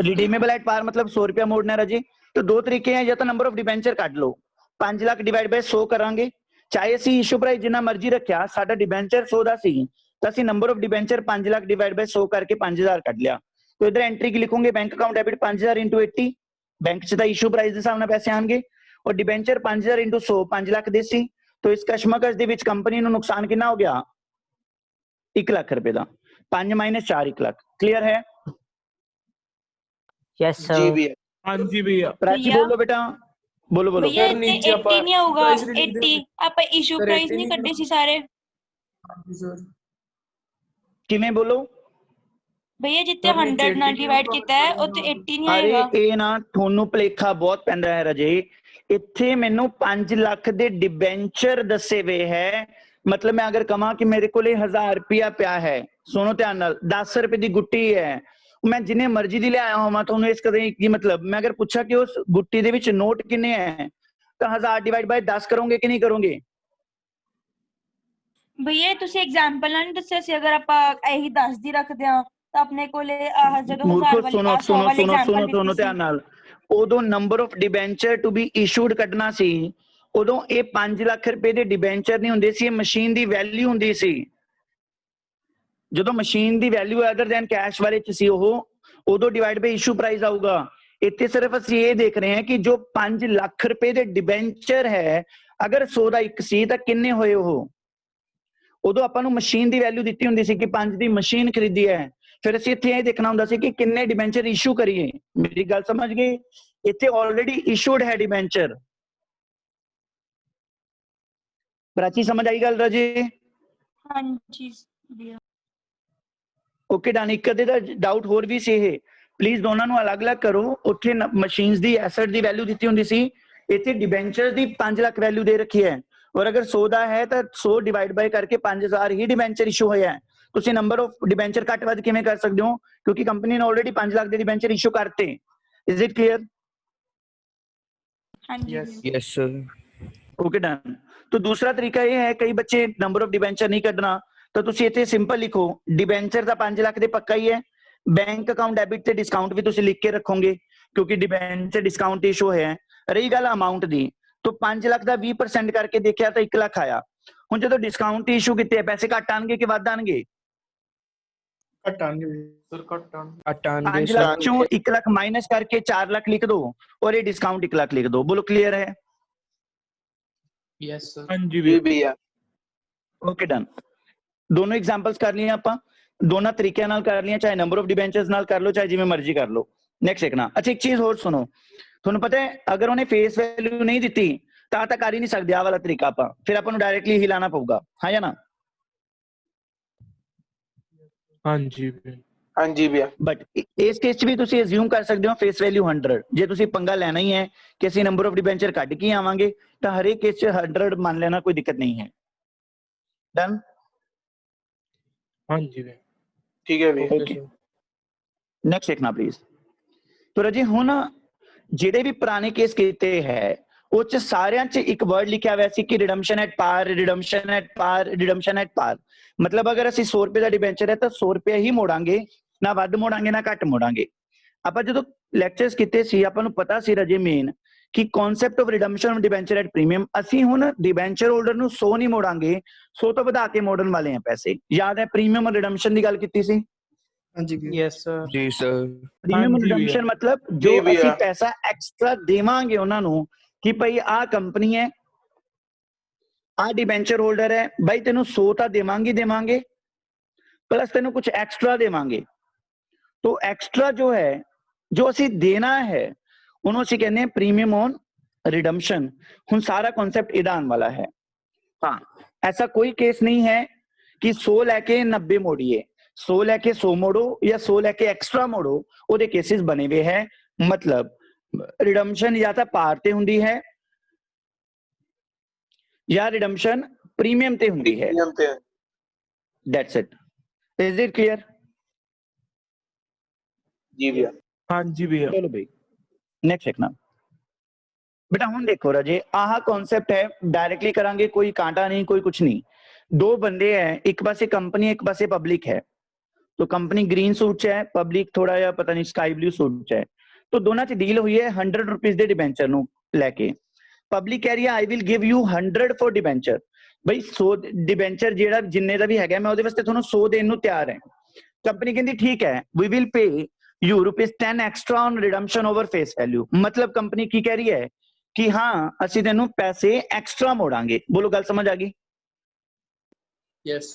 रिडीमेबल एट पार मतलब 100 रुपया मोड़ना है रजी। तो दो तरीके हैं, या तो नंबर ऑफ डिबेंचर ਕੱਢ ਲਓ 5 ਲੱਖ ਡਿਵਾਈਡ ਬਾਈ 100 ਕਰਾਂਗੇ। ਚਾਹੇ ਅਸੀਂ ਇਸ਼ੂ ਪ੍ਰਾਈਸ ਜਿੰਨਾ ਮਰਜ਼ੀ ਰੱਖਿਆ, ਸਾਡਾ ਡਿਬੈਂਚਰ 100 ਦਾ ਸੀ ਤਾਂ ਅਸੀਂ number of debenture 5 lakh divide by 100 ਕਰਕੇ 5000 ਕੱਢ ਲਿਆ। तो इधर एंट्री की लिखोगे bank account debit 5000 into 80 bank च इशू प्राइस के हिसाब नाल पैसे आएंगे और डिबेंचर 5000 इंटू 100 5 लाख दे सी। तो इस कशमकश दे विच कंपनी नूं नुकसान कितना हो गया? 1 लाख रुपए का। 5 माइनस 4 1 लाख। क्लियर है? Yes sir. जी भैया। हाँ जी भैया। प्राची भैया। बोलो बेटा, बोलो बोलो। भैया सर, नीचे इतने 80 ਆਪਾਂ नहीं होगा। price लिख दिਓ। 80 आप इशू सर, प्राइस 80 नहीं नहीं कटे सी सारे। ਹਾਂਜੀ ਸਰ। किवें बोलो? भैया जितने सर, 100 ना 80 डिवाइड किया है उते 80 नहीं अरे आएगा। ਇਹ ਨਾ ਤੁਹਾਨੂੰ ਭਲੇਖਾ ਬਹੁਤ ਪੈਂਦਾ ਹੈ ਰਜੇ। ਇੱਥੇ ਮੈਨੂੰ 5 ਲੱਖ ਦੇ ਡਿਬੈਂਚਰ ਦੱਸੇ ਵੇ ਹੈ। मतलब मैं अगर कमा कि मेरे को 1000 रुपया पिया है, सुनो ध्यान नाल, 10 रुपए की गुट्टी है, मैं जिन्हें मर्जी दी ले आया हूं थोनू इस कदे की मतलब मैं अगर पूछा कि उस गुट्टी दे विच नोट किन्ने है तो 1000 डिवाइड बाय 10 करोगे कि नहीं करोगे? भैया ਤੁਸੀਂ एग्जांपल ਨਾਲ ਨਹੀਂ ਦੱਸਿਆ ਸੀ, ਅਗਰ ਆਪਾਂ ਇਹੀ 10 ਦੀ ਰੱਖਦੇ ਆ ਤਾਂ ਆਪਣੇ ਕੋਲੇ ਆਹ ਜਦੋਂ 1000 मूर्खो ਵਾਲੀ सुनो 100 सुनो ਵਾਲੀ सुनो सुनो एग्जांपल सुनो ध्यान नाल, ਉਦੋਂ number of debenture to be issued ਕੱਢਣਾ ਸੀ। ਉਦੋਂ ਇਹ 5 ਲੱਖ ਰੁਪਏ ਦੇ ਡਿਬੈਂਚਰ ਨਹੀਂ ਹੁੰਦੇ ਸੀ, ਇਹ ਮਸ਼ੀਨ ਦੀ ਵੈਲਿਊ ਹੁੰਦੀ ਸੀ। ਜਦੋਂ ਮਸ਼ੀਨ ਦੀ ਵੈਲਿਊ ਅਦਰ ਦੈਨ ਕੈਸ਼ ਵਾਲੇ ਚ ਸੀ ਉਹ, ਉਦੋਂ ਡਿਵਾਈਡ ਬਾਈ ਇਸ਼ੂ ਪ੍ਰਾਈਸ ਆਊਗਾ। ਇੱਥੇ ਸਿਰਫ ਅਸੀਂ ਇਹ ਦੇਖ ਰਹੇ ਹਾਂ ਕਿ ਜੋ 5 ਲੱਖ ਰੁਪਏ ਦੇ ਡਿਬੈਂਚਰ ਹੈ, ਅਗਰ 100 ਦਾ ਇੱਕ ਸੀ ਤਾਂ ਕਿੰਨੇ ਹੋਏ ਉਹ? ਉਦੋਂ ਆਪਾਂ ਨੂੰ ਮਸ਼ੀਨ ਦੀ ਵੈਲਿਊ ਦਿੱਤੀ ਹੁੰਦੀ ਸੀ ਕਿ 5 ਦੀ ਮਸ਼ੀਨ ਖਰੀਦੀ ਹੈ। ਫਿਰ ਅਸੀਂ ਇੱਥੇ ਇਹ ਦੇਖਣਾ ਹੁੰਦਾ ਸੀ ਕਿ ਕਿੰਨੇ ਡਿਬੈਂਚਰ ਇਸ਼ੂ ਕਰੀਏ। ਮੇਰੀ ਗੱਲ ਸਮਝ ਗਏ? ਇੱਥੇ ਆਲਰੇਡੀ ਇਸ਼ੂਡ ਹੈ ਡਿਬੈਂਚਰ। प्राची समझ आई गल राजे? हाँ जी भैया। Okay done. एक कदे दा डाउट होर भी सी है, प्लीज दोनों ਨੂੰ अलग-अलग करो। ਉੱਥੇ ਮਸ਼ੀਨਸ ਦੀ ਐਸੈਟ ਦੀ ਵੈਲਿਊ ਦਿੱਤੀ ਹੁੰਦੀ ਸੀ, ਇੱਥੇ ਡਿਬੈਂਚਰਸ ਦੀ 5 ਲੱਖ ਵੈਲਿਊ ਦੇ ਰੱਖੀ ਹੈ ਔਰ ਅਗਰ 100 ਦਾ ਹੈ ਤਾਂ 100 ਡਿਵਾਈਡ ਬਾਈ ਕਰਕੇ 5000 ਹੀ ਡਿਬੈਂਚਰ ਇਸ਼ੂ ਹੋਇਆ ਹੈ। ਤੁਸੀਂ ਨੰਬਰ ਆਫ ਡਿਬੈਂਚਰ ਘੱਟ ਵੱਧ ਕਿਵੇਂ ਕਰ ਸਕਦੇ ਹੋ? ਕਿਉਂਕਿ ਕੰਪਨੀ ਨੇ ਆਲਰੇਡੀ 5 ਲੱਖ ਦੇ ਡਿਬੈਂਚਰ ਇਸ਼ੂ ਕਰਤੇ। Is it clear? हाँ जी Yes. भैया। Yes sir. Okay done. तो दूसरा तरीका ये है, कई बच्चे नंबर ऑफ डिबेंचर नहीं कढ़ना, तो तुसी इत्थे सिंपल लिखो डिबेंचर दा 5 लाख दे पक्का ही है। बैंक अकाउंट डेबिट ते डिस्काउंट भी तुसी लिख के रखोगे क्योंकि डिबेंचर डिस्काउंट इशू है। रही गल अमाउंट दी, तो 5 लाख दा 20% करके देखिया तो 1 लाख आया। हुण जदों डिस्काउंट इशू कीते पैसे घट आणगे कि वध आणगे? हटाएंगे ਸਰ ਕੱਟਣ 5 लाख चों 1 लाख माइनस करके 4 लाख लिख दो और ये डिस्काउंट 1 लाख लिख दो। बोलो क्लियर है? Yes sir. हाँ जी जी भैया। भैया। Okay done. दोनों एग्जांपल्स कर लिए ਆਪਾਂ, ਦੋਨਾਂ ਤਰੀਕਿਆਂ ਨਾਲ ਕਰ ਲਿਆ, ਚਾਹੇ ਨੰਬਰ ਆਫ ਡਿਬੈਂਚਰਸ ਨਾਲ ਕਰ ਲਓ ਚਾਹੇ ਜਿਵੇਂ ਮਰਜ਼ੀ ਕਰ ਲਓ। ਨੈਕਸਟ ਦੇਖਣਾ। ਅੱਛਾ ਇੱਕ ਚੀਜ਼ ਹੋਰ ਸੁਣੋ, ਤੁਹਾਨੂੰ ਪਤਾ ਹੈ ਅਗਰ ਉਹਨੇ ਫੇਸ ਵੈਲਿਊ ਨਹੀਂ ਦਿੱਤੀ ਤਾਂ ਕਰ ਹੀ ਨਹੀਂ ਸਕਦੇ ਆਹ ਵਾਲਾ ਤਰੀਕਾ ਆਪਾਂ, ਫਿਰ ਆਪਾਂ ਨੂੰ ਡਾਇਰੈਕਟਲੀ ਹੀ ਲਾਣਾ ਪਊਗਾ। ਹਾਂ ਜਾਂ ਨਾ? हाँ जी भैया। हाँ जी भैया। ਬਟ ਇਸ ਕੇਸ 'ਚ ਵੀ ਤੁਸੀਂ ਅਸਿਊਮ ਕਰ ਸਕਦੇ ਹੋ ਫੇਸ ਵੈਲਿਊ 100। ਜੇ ਤੁਸੀਂ ਪੰਗਾ ਲੈਣਾ ਹੀ ਹੈ ਕਿ ਅਸੀਂ ਨੰਬਰ ਆਫ ਡਿਬੈਂਚਰ ਕੱਢ ਕੇ ਆਵਾਂਗੇ ਤਾਂ ਹਰੇਕ ਕੇਸ 'ਚ 100 ਮੰਨ ਲੈਣਾ, ਕੋਈ ਦਿੱਕਤ ਨਹੀਂ ਹੈ। ਡਨ? हाँ जी भैया। ठीक है भैया। ओके नेक्स्ट देखना प्लीज। तो राजी हुण ਜਿਹੜੇ ਵੀ ਪੁਰਾਣੇ ਕੇਸ ਕੀਤੇ ਹੈ ਉਹ ਚ ਸਾਰਿਆਂ ਚ ਇੱਕ ਵਰਡ ਲਿਖਿਆ ਹੋਇਆ ਸੀ ਕਿ ਰਿਡਮਪਸ਼ਨ ਐਟ ਪਾਰ, ਰਿਡਮਪਸ਼ਨ ਐਟ ਪਾਰ, ਰਿਡਮਪਸ਼ਨ ਐਟ ਪਾਰ। ਮਤਲਬ ਅਗਰ ਅਸੀਂ 100 ਰੁਪਏ ਦਾ ਡਿਬੈਂਚਰ ਹੈ ਤਾਂ 100 ਰੁਪਏ ਹੀ ਮੋੜਾਂਗੇ, ਨਾ ਵੱਧ ਮੋੜਾਂਗੇ ਨਾ ਘੱਟ ਮੋੜਾਂਗੇ। ਆਪਾਂ ਜਦੋਂ ਲੈਕਚਰਸ ਕੀਤੇ ਸੀ ਆਪਾਂ ਨੂੰ ਪਤਾ ਸੀ ਰਾਜੇ ਮੇਨ ਕਿ concept of redemption of debenture at premium. ਅਸੀਂ ਹੁਣ ਡਿਬੈਂਚਰ ਹੋਲਡਰ ਨੂੰ 100 ਨਹੀਂ ਮੋੜਾਂਗੇ, 100 ਤੋਂ ਵਧਾ ਕੇ ਮੋੜਨ ਵਾਲੇ ਆ ਪੈਸੇ। ਯਾਦ ਹੈ ਪ੍ਰੀਮੀਅਮ ਰਿਡਮਪਸ਼ਨ ਦੀ ਗੱਲ ਕੀਤੀ ਸੀ? हाँ जी भैया। Yes sir. जी सर। ਪ੍ਰੀਮੀਅਮ ਹਾਂਜੀ ਭਈਆ। ਰਿਡਮਪਸ਼ਨ ਮਤਲਬ ਜੋ ਜੀ ਭਈਆ। ਅਸੀਂ ਪੈਸਾ ਐਕਸਟਰਾ ਦੇਵਾਂਗੇ ਉਹਨਾਂ ਨੂੰ ਕਿ ਭਾਈ ਆਹ ਕੰਪਨੀ ਹੈ, ਆਹ ਡਿਬੈਂਚਰ ਹੋਲਡਰ ਹੈ, ਭਾਈ ਤੈਨੂੰ 100 ਤਾਂ ਦੇਵਾਂਗੇ प्लस तेन कुछ एक्स्ट्रा देवांगे। तो एक्स्ट्रा जो है जो असी देना है उन्होंने असी कहने प्रीमियम ऑन रिडम्पशन। हुण सारा कॉन्सेप्ट इहदा आने वाला है। हाँ, ऐसा कोई केस नहीं है कि 100 लैके 90 मोड़िए, 100 लेके 100 मोड़ो या 100 लेके एक्स्ट्रा मोड़ो, ਉਹਦੇ केसेस बने हुए हैं। मतलब रिडम्पशन या तो पार ते हुंदी है या रिडम्पशन प्रीमियम ते हुंदी है। प्रीमियम ते that's it. Is it clear? जी भैया। हाँ जी भैया। चलो भाई नेक्स्ट देखना बेटा। हुन देखो राजे, आह कॉन्सेप्ट है, डायरेक्टली करांगे, कोई कांटा नहीं, कोई कुछ नहीं। दो बंदे हैं, एक पासे कंपनी एक पासे पब्लिक है। तो कंपनी ग्रीन सूट च है, पब्लिक थोड़ा या पता नहीं स्काई ब्लू सूट च है। तो दोनों च डील हुई है 100 रुपीज दे डिबेंचर नु लेके। पब्लिक कह रही है I will give you 100 for debenture. भाई 100 डिबेंचर जेड़ा जिन्ने दा भी हैगा मैं ओदे वास्ते ਤੁਹਾਨੂੰ 100 देन नु तैयार है। कंपनी कहती ठीक है, we will pay you ₹10 extra on redemption over face value. मतलब कंपनी की कह रही है कि हाँ ਅਸੀਂ ਤੈਨੂੰ ਪੈਸੇ एक्स्ट्रा मोड़ांगे। बोलो गल समझ आ गई? यस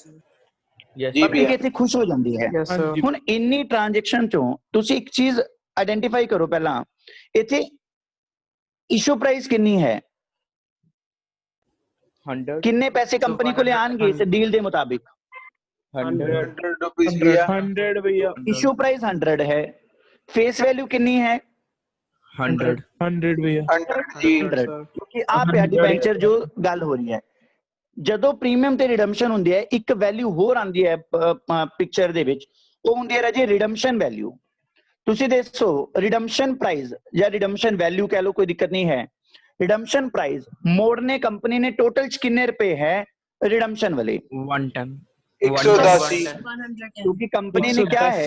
जी पब्लिक भैया। ਇੱਥੇ ਖੁਸ਼ ਹੋ ਜਾਂਦੀ ਹੈ। यस सर ਹੁਣ ਇੰਨੀ ਟ੍ਰਾਂਜੈਕਸ਼ਨ ਚੋਂ ਤੁਸੀਂ ਇੱਕ ਚੀਜ਼ ਆਇਡੈਂਟੀਫਾਈ ਕਰੋ ਪਹਿਲਾਂ, ਇੱਥੇ ਇਸ਼ੂ ਪ੍ਰਾਈਸ ਕਿੰਨੀ ਹੈ, 100 ਕਿੰਨੇ ਪੈਸੇ ਕੰਪਨੀ ਕੋਲੇ ਆਣਗੇ ਇਸ ਡੀਲ ਦੇ ਮੁਤਾबिक? 100 100 रुपीज भैया। 100 भैया। इशू प्राइस 100 है, फेस वैल्यू कितनी है? 100 100 भैया। 100 जी। 100। क्योंकि आप डिबेंचर जो गल हो रही है, ਜਦੋਂ ਪ੍ਰੀਮੀਅਮ ਤੇ ਰਿਡਮਪਸ਼ਨ ਹੁੰਦੀ ਹੈ ਇੱਕ ਵੈਲਿਊ ਹੋਰ ਆਂਦੀ ਹੈ ਪਿਕਚਰ ਦੇ ਵਿੱਚ, ਉਹ ਹੁੰਦੀ ਹੈ ਰਾਜੇ ਰਿਡਮਪਸ਼ਨ ਵੈਲਿਊ। ਤੁਸੀਂ ਦੇਖੋ ਰਿਡਮਪਸ਼ਨ ਪ੍ਰਾਈਸ ਜਾਂ ਰਿਡਮਪਸ਼ਨ ਵੈਲਿਊ ਕਹਿ ਲਓ, ਕੋਈ ਦਿੱਕਤ ਨਹੀਂ ਹੈ। ਰਿਡਮਪਸ਼ਨ ਪ੍ਰਾਈਸ ਮੋੜਨੇ ਕੰਪਨੀ ਨੇ ਟੋਟਲ ਚ ਕਿੰਨੇ ਰੁਪਏ ਹੈ रिडम्पशन वाले? 110 180। क्योंकि कंपनी ने क्या है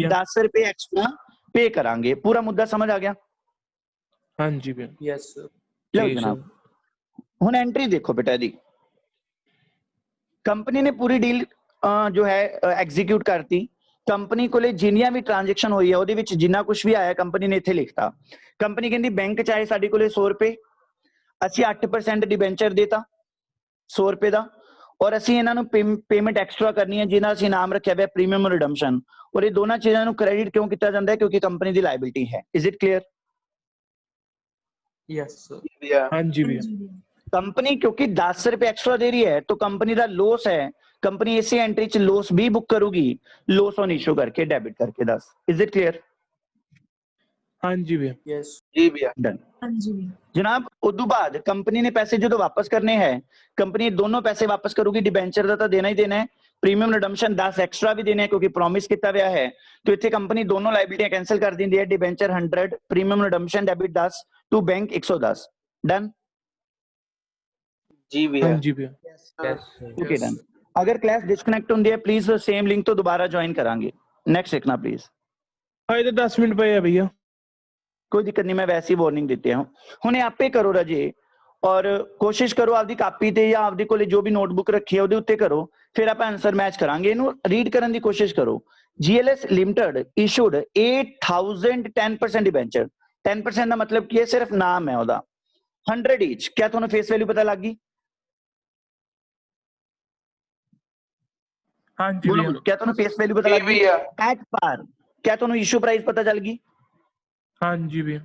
10 रुपए एक्स्ट्रा पे करांगे। पूरा मुद्दा समझ आ गया? हाँ जी भैया। यस सर लो जनाब हुन एंट्री देखो बेटा दी। कंपनी ने पूरी डील जो है एग्जीक्यूट करती। कंपनी को जिन्नियां भी ट्रांजेक्शन हुई है ਉਹਦੇ ਵਿੱਚ ਜਿੰਨਾ ਕੁਝ ਵੀ ਆਇਆ ਕੰਪਨੀ ਨੇ ਇੱਥੇ ਲਿਖਤਾ। ਕੰਪਨੀ ਕਹਿੰਦੀ ਬੈਂਕ ਚ ਆਏ ਸਾਡੇ ਕੋਲੇ 100 ਰੁਪਏ, ਅਸੀਂ 8% ਡਿਬੈਂਚਰ ਦੇਤਾ 100 ਰੁਪਏ ਦਾ, ਔਰ ਅਸੀਂ ਇਹਨਾਂ ਨੂੰ ਪੇਮੈਂਟ ਐਕਸਟਰਾ ਕਰਨੀ ਹੈ ਜਿਹਦਾ ਅਸੀਂ ਨਾਮ ਰੱਖਿਆ ਹੋਇਆ ਪ੍ਰੀਮੀਅਮ ਰਿਡਮਪਸ਼ਨ। ਔਰ ਇਹ ਦੋਨਾਂ ਚੀਜ਼ਾਂ ਨੂੰ ਕ੍ਰੈਡਿਟ ਕਿਉਂ ਕੀਤਾ ਜਾਂਦਾ ਹੈ? ਕਿਉਂਕਿ ਕੰਪਨੀ ਦੀ ਲਾਇਬਿਲਿਟੀ ਹੈ। Is it clear? Yes sir भैया। हाँ जी भैया। कंपनी क्योंकि 10 रुपए एक्स्ट्रा दे रही है तो कंपनी का लॉस है, कंपनी इसी एंट्री च लॉस भी बुक करूगी, लॉस ऑन इशू करके डेबिट करके। 10 इज इट क्लियर? हाँ जी भैया। यस जी भैया। डन जनाब। उदू बाद कंपनी ने पैसे जो वापस करने हैं, कंपनी दोनों पैसे वापस करूगी। डिबेंचर का तो देना ही देना है, प्रीमियम रिडम्पशन 10 एक्स्ट्रा भी देने हैं क्योंकि प्रॉमिस किया गया है। तो इतने कंपनी दोनों लाइबिलिटियां कैंसिल कर दी है। Debenture 100, premium redemption debit 10 to bank 110। Done? जी भैया। हाँ जी भैया। Okay done. अगर क्लास डिस्कनेक्ट होती है प्लीज सेम लिंक तो दोबारा ज्वाइन करांगे। नेक्स्ट देखना प्लीज। हाँ तो 10 मिनट पे है भैया। कोई दिक्कत नहीं, मैं वैसी वार्निंग देते हूँ। हुणे आपे करो राजे और कोशिश करो आपदी कापी ते या आपदी कोले जो भी नोटबुक रखी है ਉਹਦੇ ਉੱਤੇ करो, फिर आप आंसर मैच करांगे। ਇਹਨੂੰ रीड ਕਰਨ ਦੀ कोशिश करो। GLS limited issued 8000 10% debenture. 10% ਦਾ मतलब ਕੀ ਹੈ? सिर्फ नाम है ਉਹਦਾ। 100 ईच। क्या ਤੁਹਾਨੂੰ फेस वैल्यू पता लग गई? हाँ जी बोलो भैया। बोलो, क्या ਤੁਹਾਨੂੰ फेस वैल्यू पता जी लग गई? भैया। एट पार क्या ਤੁਹਾਨੂੰ इशू प्राइस पता चल गई? हाँ जी भैया।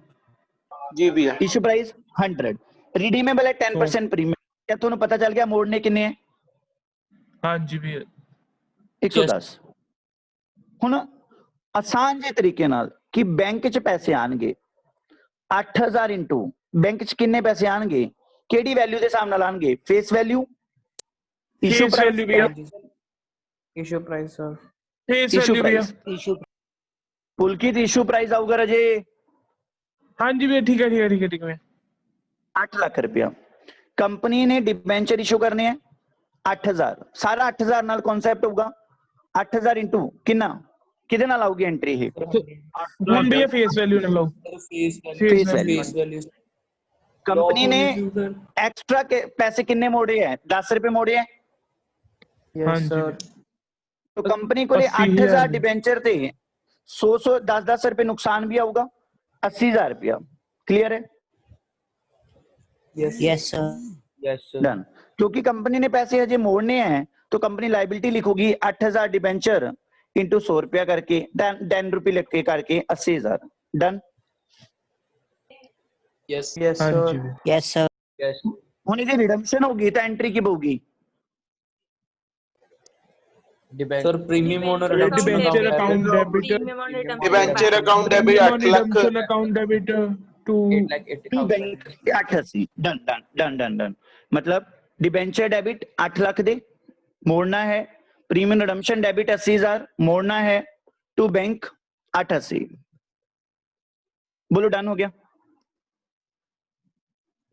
जी भैया। इशू प्राइस 100, रिडीमेबल है 10% प्रीमियम। क्या ਤੁਹਾਨੂੰ पता चल गया मोड़ने किन्ने हैं? हाँ जी भैया। 110। ਹੁਣ ਆਸਾਨ ਜਿਹੇ ਤਰੀਕੇ ਨਾਲ ਕਿ ਬੈਂਕ 'ਚ ਪੈਸੇ ਆਣਗੇ 8000 ਇਨਟੂ ਬੈਂਕ 'ਚ ਕਿੰਨੇ ਪੈਸੇ ਆਣਗੇ, ਕਿਹੜੀ ਵੈਲਿਊ ਦੇ ਹਿਸਾਬ ਨਾਲ ਆਣਗੇ? Face value, issue Face value भैया। Issue price sir face issue value भैया। प्राइस। पुलकित इशू प्राइस आऊगा राजे हाँ जी भैया। ठीक है ठीक है ठीक है ठीक है। 8 लाख रुपया। कंपनी ने डिबेंचर इशू करने हैं 8000। सारा 8000 नाल कॉन्सेप्ट होगा 8000 इंटू कितना किदे नाल आऊगी एंट्री ये? हम भैया फेस वैल्यू ना लो। Face face value value. Company ने एक्स्ट्रा के पैसे कितने मोड़े हैं? 10 रुपए मोड़े हैं। हाँ यस जी सर भैया। तो कंपनी को 80,000 8000 डिबेंचर थे 100 10 रुपए नुकसान भी आऊगा 80000 रुपया। क्लियर है? Yes sir yes done. क्योंकि कंपनी ने पैसे हजे मोड़ने हैं तो कंपनी लाइबिलिटी लिखोगी 8000 डिबेंचर इंटू 100 रुपया करके 10 रुपए लिख के करके 80000। डन? यस यस हाँ सर जी भैया। यस सर यस ਹੁਣ ਇਹਦੀ ਰਿਡम्पशन होगी तो एंट्री की होगी? Sir premium on debenture account debit Premium on redemption debenture back. Account debit 8 lakh redemption account debit to to bank 880 done done done done done मतलब डिबेंचर डेबिट 8 लाख दे मोड़ना है, प्रीमियम रिडम्पशन डेबिट 80,000 मोड़ना है, टू बैंक 880। बोलो done हो गया।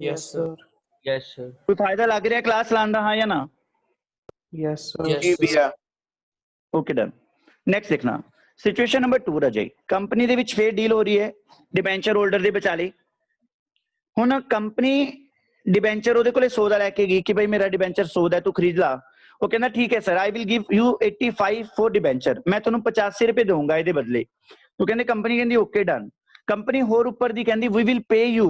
Yes sir कोई फायदा लग रहा है क्लास लान रहा या ना? यस सर Yes, जी sir. भैया ओके डन। नेक्स्ट देखना सिचुएशन नंबर 2 ਰਜੇ ਕੰਪਨੀ ਦੇ ਵਿੱਚ ਫੇਰ ਡੀਲ ਹੋ ਰਹੀ ਹੈ ਡਿਬੈਂਚਰ ਹੋਲਡਰ ਦੇ ਵਿਚਾਲੇ। ਹੁਣ ਕੰਪਨੀ ਡਿਬੈਂਚਰ ਉਹਦੇ ਕੋਲੇ 100 ਦਾ ਲੈ ਕੇ ਗਈ ਕਿ ਭਾਈ ਮੇਰਾ ਡਿਬੈਂਚਰ 100 ਦਾ ਤੂੰ ਖਰੀਦ ਲਾ। ਉਹ ਕਹਿੰਦਾ ਠੀਕ ਹੈ sir I will give you 85 for debenture, ਮੈਂ ਤੁਹਾਨੂੰ 85 ਰੁਪਏ ਦਊਂਗਾ ਇਹਦੇ ਬਦਲੇ। ਤੂੰ ਕਹਿੰਦੇ ਕੰਪਨੀ ਕਹਿੰਦੀ ਓਕੇ ਡਨ। ਕੰਪਨੀ ਹੋਰ ਉੱਪਰ ਦੀ ਕਹਿੰਦੀ we will pay you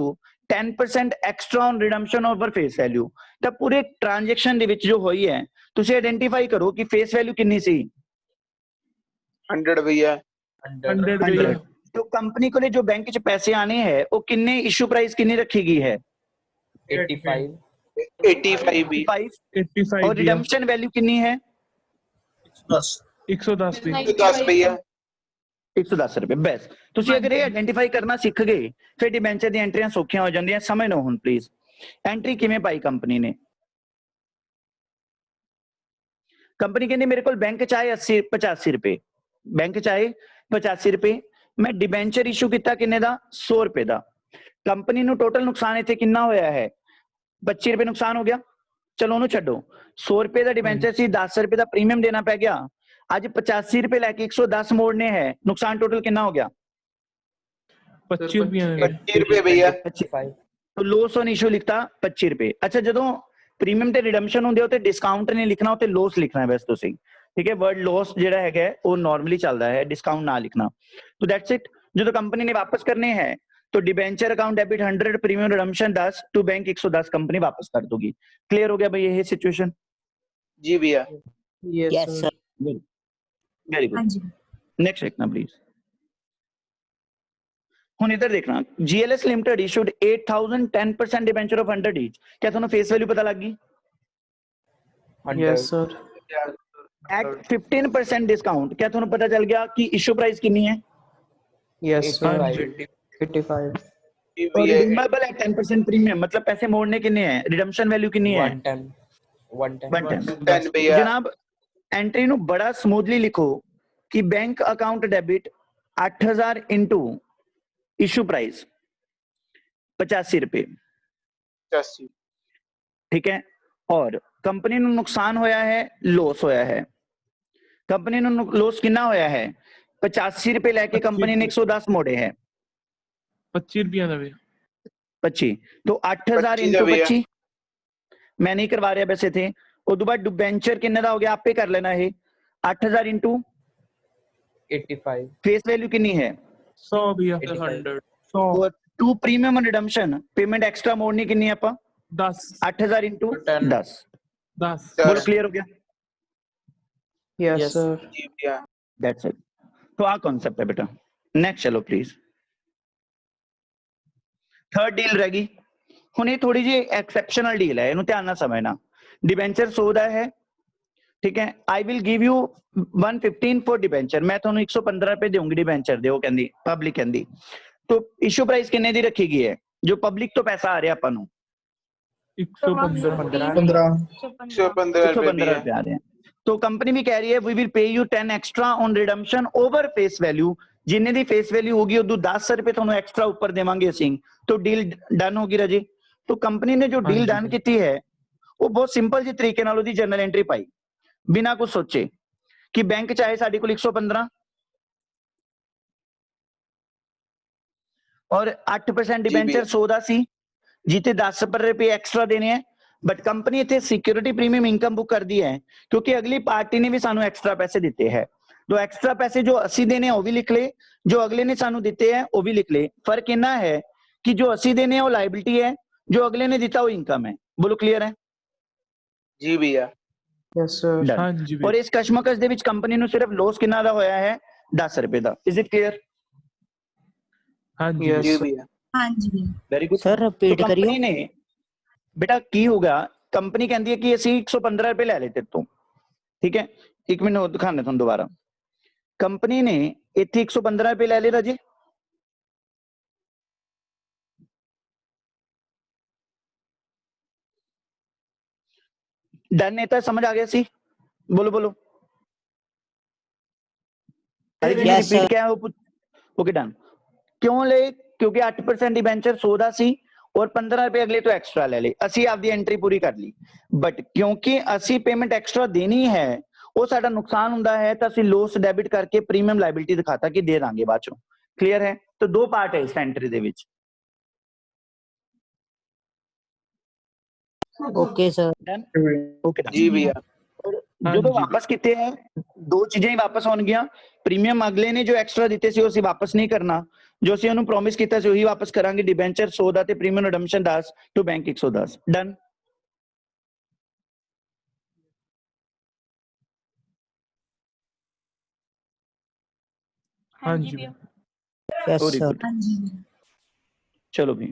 10% extra on redemption over face value. ਤਾਂ ਪੂਰੇ ਟ੍ਰਾਂਜੈਕਸ਼ਨ ਦੇ ਵਿੱਚ ਜੋ ਹੋਈ ਹੈ ਤੁਸੀਂ ਆਇਡੈਂਟੀਫਾਈ ਕਰੋ ਕਿ ਫੇਸ ਵੈਲਿਊ ਕਿੰਨੀ ਸੀ। 100 भैया 100 भैया तो कंपनी को जो बैंक च पैसे आने हैं वो किन्ने इशू प्राइस किन्नी रखी गई है 85 85 भी 5 85 और रिडम्पशन वैल्यू किन्नी है 110 भैया 10 भैया 110 रुपए। बस ਤੁਸੀਂ ਅਗਰ ਇਹ ਆਇਡੈਂਟੀਫਾਈ ਕਰਨਾ ਸਿੱਖ ਗਏ ਫਿਰ ਡਿਬੈਂਚਰ ਦੀ ਐਂਟਰੀਆਂ ਸੌਖੀਆਂ ਹੋ ਜਾਂਦੀਆਂ। ਸਮਝ ਲਓ ਹੁਣ ਪਲੀਜ਼ ਐਂਟਰੀ ਕਿਵੇਂ ਪਾਈ ਕੰਪਨੀ ਨੇ। ਕੰਪਨੀ ਕਹਿੰਦੀ ਮੇਰੇ ਕੋਲ ਬੈਂਕ ਚ ਆਏ 85 ਰੁਪਏ, ਬੈਂਕ ਚ ਆਏ 85 ਰੁਪਏ, ਮੈਂ ਡਿਬੈਂਚਰ ਇਸ਼ੂ ਕੀਤਾ ਕਿੰਨੇ ਦਾ 100 ਰੁਪਏ ਦਾ। ਕੰਪਨੀ ਨੂੰ ਟੋਟਲ ਨੁਕਸਾਨ ਇੱਥੇ ਕਿੰਨਾ ਹੋਇਆ ਹੈ 25 ਰੁਪਏ ਨੁਕਸਾਨ ਹੋ ਗਿਆ। ਚਲੋ ਉਹਨੂੰ ਛੱਡੋ 100 ਰੁਪਏ ਦਾ ਡਿਬੈਂਚਰ ਸੀ 10 ਰੁਪਏ ਦਾ ਪ੍ਰੀਮੀਅਮ ਦੇਣਾ ਪੈ ਗਿਆ। ਅੱਜ 85 ਰੁਪਏ ਲੈ ਕੇ 110 ਮੋੜਨੇ ਹੈ, ਨੁਕਸਾਨ ਟੋਟਲ ਕਿੰਨਾ ਹੋ ਗਿਆ 25 रुपया 25 रुपए भैया 25 तो लॉस ऑन इशू लिखता 25 रुपए। अच्छा ਜਦੋਂ ਪ੍ਰੀਮੀਅਮ ਤੇ ਰਿਡਮਪਸ਼ਨ ਹੁੰਦੇ ਹੋ ਤੇ ਡਿਸਕਾਊਂਟ ਨਹੀਂ ਲਿਖਣਾ ਉੱਤੇ ਲੋਸ ਲਿਖਣਾ ਹੈ ਬਸ ਤੁਸੀਂ। ਠੀਕ ਹੈ ਵਰਡ ਲੋਸ ਜਿਹੜਾ ਹੈਗਾ ਉਹ ਨਾਰਮਲੀ ਚੱਲਦਾ ਹੈ, ਡਿਸਕਾਊਂਟ ਨਾ ਲਿਖਣਾ। तो दैट्स इट। ਜਦੋਂ ਕੰਪਨੀ ਨੇ ਵਾਪਸ करने हैं तो debenture account debit 100 premium redemption 10 to bank 110 company वापस कर दूगी। क्लियर हो गया भाई ये सिचुएशन? जी भैया यस सर वेरी हाँ गुड। जी नेक्स्ट देखना प्लीज। ਹੁਣ इधर देखना GLS limited issued 8000 10% debenture of 100 each. क्या ਤੁਹਾਨੂੰ फेस वैल्यू पता लग गई 100 यस सर एट 15% डिस्काउंट? क्या ਤੁਹਾਨੂੰ पता चल गया कि इशू प्राइस कितनी है यस सर 85 85 जी और भैया रिडीमेबल है 10% प्रीमियम मतलब पैसे मोड़ने कितने हैं, रिडम्पशन वैल्यू कितनी है 110 10 भैया जनाब। एंट्री नु बड़ा स्मूथली लिखो कि bank account debit 8000 into issue price 85 रुपए। 85 ठीक है और कंपनी नु नुकसान होया है, लॉस होया है। कंपनी नु लॉस कितना होया है 85 रुपए लेके कंपनी ने 110 मोड़े हैं 25 रुपया ਦਾ भैया 25 तो 8000 25 इंटू भैया। 25 मैं नहीं करवा रहा वैसे थे। उस बाद डिबेंचर किन्ने दा हो गया आपे कर लेना है 8000 इंटू 85 फेस वैल्यू कितनी है 100 भैया 100 100 और to premium redemption payment extra मोड़नी कितनी है आपा 10 8000 इंटू 10 10। 10 बोलो क्लियर हो गया? यस सर जी भैया दैट्स इट। तो आ कॉन्सेप्ट है बेटा। नेक्स्ट चलो प्लीज। थर्ड डील रह गई ਹੁਣ ਇਹ ਥੋੜੀ ਜਿਹੀ ਐਕਸੈਪਸ਼ਨਲ ਡੀਲ ਹੈ, ਇਹਨੂੰ ਧਿਆਨ ਨਾਲ ਸਮਝਣਾ। ਡਿਬੈਂਚਰ 100 ਦਾ ਹੈ ਠੀਕ ਹੈ। I will give you 115 for debenture, ਮੈਂ ਤੁਹਾਨੂੰ 115 ਰੁਪਏ ਦੇਵਾਂਗੀ ਡਿਬੈਂਚਰ ਦੇ। ਉਹ ਕਹਿੰਦੀ ਪਬਲਿਕ ਕਹਿੰਦੀ तो इशू प्राइस कितने दी रखी गई है जो पब्लिक तो पैसा आ रहा अपन 115 115 115 रुपए रुपए आ रहे हैं। तो कंपनी भी कह रही है we will pay you 10 extra on redemption over face value. जिन्ने दी फेस वैल्यू होगी उदू 10 रुपए ਤੁਹਾਨੂੰ एक्स्ट्रा ऊपर देवांगे ਅਸੀਂ। तो डील डन होगी राजे। तो कंपनी ने जो डील डन की है वो बहुत सिंपल जी तरीके नाल ओदी जर्नल एंट्री पाई बिना कुछ सोचे कि बैंक चाहे साडे कोल 115 और 8% डिबेंचर 100 ਦਾ ਸੀ ਜਿੱਤੇ 10 ਰੁਪਏ ਐਕਸਟਰਾ ਦੇਣੇ ਹੈ। बट कंपनी इतने सिक्योरिटी प्रीमियम इनकम बुक कर दी है क्योंकि अगली पार्टी ने भी सानू एक्स्ट्रा पैसे दिते हैं। तो एक्स्ट्रा पैसे जो 80 देने हैं वो भी लिख ले, जो अगले ने सानू दिते हैं वो भी लिख ले। फर्क इतना है कि जो 80 देने हैं वो लायबिलिटी है, जो अगले ने दिता वो इनकम है। बोलो क्लियर है? जी भैया यस सर Done. हाँ जी और इस कशमकश दे विच कंपनी नु सिर्फ लॉस कितना दा होया है 10 रुपए दा। Is it clear? हाँ जी यस जी भैया हाँ जी वेरी गुड सर रिपीट करियो कंपनी ने बेटा की होगा कंपनी कहती है कि ਅਸੀਂ 115 रुपए ले ले तेरे तो ठीक है, एक मिनट और दिखाने तुहानू दोबारा। कंपनी ने इत्थे 115 रुपए ले ले राजे, डन है तो समझ आ गया सी? बोलो बोलो। Yes, sir. रिपीट क्या है वो ओके डन। क्यों ले? क्योंकि 8% डिबेंचर 100 ਦਾ ਸੀ और 15 रुपए अगले तो एक्स्ट्रा ले ले। ਅਸੀਂ ਆਪਦੀ एंट्री पूरी कर ली, बट क्योंकि ਅਸੀਂ पेमेंट एक्स्ट्रा देनी है ਉਹ ਸਾਡਾ ਨੁਕਸਾਨ ਹੁੰਦਾ ਹੈ ਤਾਂ ਅਸੀਂ ਲੋਸ ਡੈਬਿਟ ਕਰਕੇ ਪ੍ਰੀਮੀਅਮ ਲਾਇਬਿਲਿਟੀ ਦਿਖਾਤਾ ਕਿ ਦੇ ਦਾਂਗੇ ਬਾਅਦ ਚੋਂ। ਕਲੀਅਰ ਹੈ? ਤਾਂ ਦੋ ਪਾਰਟ ਹੈ ਇਸ ਐਂਟਰੀ ਦੇ ਵਿੱਚ। Okay, sir. डन ओके जी भैया। ਜਦੋਂ ਵਾਪਸ ਕੀਤੇ ਹੈ ਦੋ ਚੀਜ਼ਾਂ ਹੀ ਵਾਪਸ ਹੋਣਗੀਆਂ। ਪ੍ਰੀਮੀਅਮ ਅਗਲੇ ਨੇ ਜੋ ਐਕਸਟਰਾ ਦਿੱਤੇ ਸੀ ਉਹ ਅਸੀਂ ਵਾਪਸ ਨਹੀਂ ਕਰਨਾ, ਜੋ ਅਸੀਂ ਉਹਨੂੰ ਪ੍ਰੋਮਿਸ ਕੀਤਾ ਸੀ ਉਹੀ ਵਾਪਸ ਕਰਾਂਗੇ। ਡਿਬੈਂਚਰ 100 ਦਾ ਤੇ ਪ੍ਰੀਮੀਅਮ ਰਿਡਮਪਸ਼ਨ 10 ਟੂ ਬੈਂਕ 110। ਡਨ। हाँ हाँ जी जी। भैया। Yes, very sir. गुड। चलो भी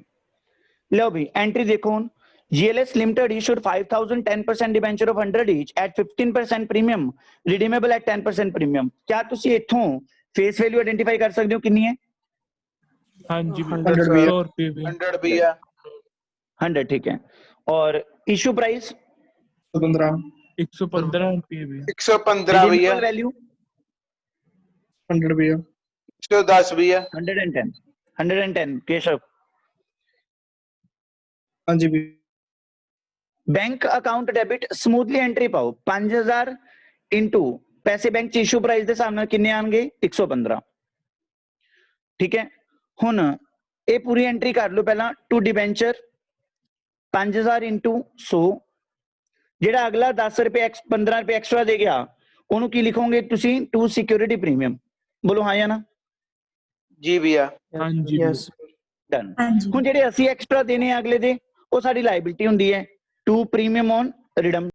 लो भी एंट्री देखो हुन। GLS Limited issued 5,000 10% debenture of 100 each at 15% premium, redeemable at 10% premium। क्या ਤੁਸੀਂ ਇੱਥੋਂ फेस वैल्यू आइडेंटिफाई कर सकते हो कितनी है? हाँ जी 100 100 भैया। रुपये भी 100 भैया। 100 ठीक है। और इशू प्राइस 15 115 रुपये भी 115 भैया। वैल्यू 100 भैया। 110 भैया। 110 110 केशव। हाँ जी भैया। Bank account debit smoothly entry पाओ 5000 इंटू पैसे बैंक च इशू प्राइस के हिसाब नाल किन्ने आएंगे 115। ठीक है, हुन ये पूरी एंट्री कर लो पहला। टू डिबेंचर 5000 इंटू 100, जेड़ा अगला 10 रुपए 15 रुपए एक्स्ट्रा दे गया ओनू की लिखोगे तुसी? To security premium. बोलो हाँ या ना? जी भैया। हाँ जी Yes. डन। हुन जेड़े ਅਸੀਂ एक्स्ट्रा देने अगले दे वो साडी लायबिलिटी हुंदी है टू प्रीमियम ऑन रिडम